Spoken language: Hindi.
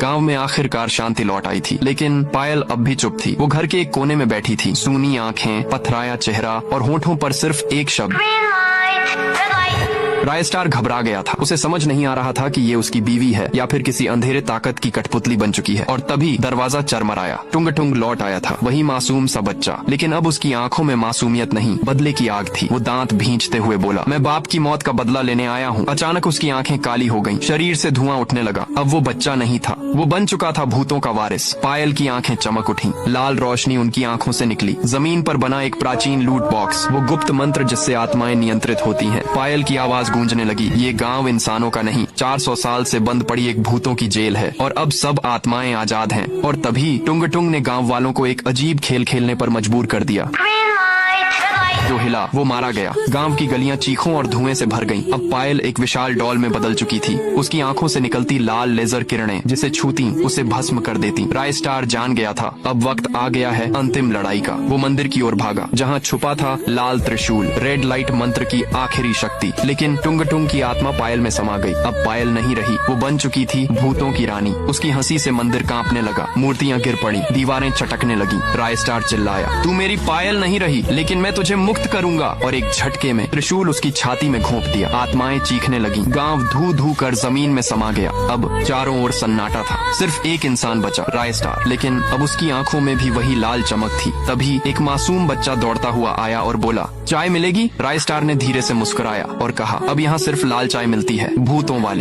गांव में आखिरकार शांति लौट आई थी, लेकिन पायल अब भी चुप थी। वो घर के एक कोने में बैठी थी, सूनी आंखें, पथराया चेहरा और होठों पर सिर्फ एक शब्द। रायस्टार घबरा गया था। उसे समझ नहीं आ रहा था कि ये उसकी बीवी है या फिर किसी अंधेरे ताकत की कठपुतली बन चुकी है। और तभी दरवाजा चरमराया। टुंग टुंग लौट आया था, वही मासूम सा बच्चा, लेकिन अब उसकी आंखों में मासूमियत नहीं, बदले की आग थी। वो दांत भींचते हुए बोला, मैं बाप की मौत का बदला लेने आया हूँ। अचानक उसकी आंखें काली हो गईं, शरीर से धुआं उठने लगा। अब वो बच्चा नहीं था, वो बन चुका था भूतों का वारिस। पायल की आंखें चमक उठी, लाल रोशनी उनकी आंखों से निकली। जमीन पर बना एक प्राचीन लूट बॉक्स, वो गुप्त मंत्र जिससे आत्माएं नियंत्रित होती हैं। पायल की आवाज गूंजने लगी, ये गांव इंसानों का नहीं, 400 साल से बंद पड़ी एक भूतों की जेल है और अब सब आत्माएं आजाद हैं। और तभी टुंग टुंग ने गांव वालों को एक अजीब खेल खेलने पर मजबूर कर दिया। जो हिला वो मारा गया। गांव की गलियां चीखों और धुएं से भर गईं। अब पायल एक विशाल डॉल में बदल चुकी थी। उसकी आंखों से निकलती लाल लेजर किरणें जिसे छूती उसे भस्म कर देती। रायस्टार जान गया था, अब वक्त आ गया है अंतिम लड़ाई का। वो मंदिर की ओर भागा, जहां छुपा था लाल त्रिशूल, रेड लाइट मंत्र की आखिरी शक्ति। लेकिन टुंग टुंग की आत्मा पायल में समा गई। अब पायल नहीं रही, वो बन चुकी थी भूतों की रानी। उसकी हंसी से मंदिर कांपने लगा, मूर्तियां गिर पड़ी, दीवारें चटकने लगी। रायस्टार चिल्लाया, तू मेरी पायल नहीं रही, लेकिन मैं तुझे मुक्त करूंगा। और एक झटके में त्रिशूल उसकी छाती में घोंप दिया। आत्माएं चीखने लगी, गांव धू धू कर जमीन में समा गया। अब चारों ओर सन्नाटा था, सिर्फ एक इंसान बचा, रायस्टार। लेकिन अब उसकी आंखों में भी वही लाल चमक थी। तभी एक मासूम बच्चा दौड़ता हुआ आया और बोला, चाय मिलेगी? रायस्टार ने धीरे से मुस्कुराया और कहा, अब यहाँ सिर्फ लाल चाय मिलती है, भूतों वाली।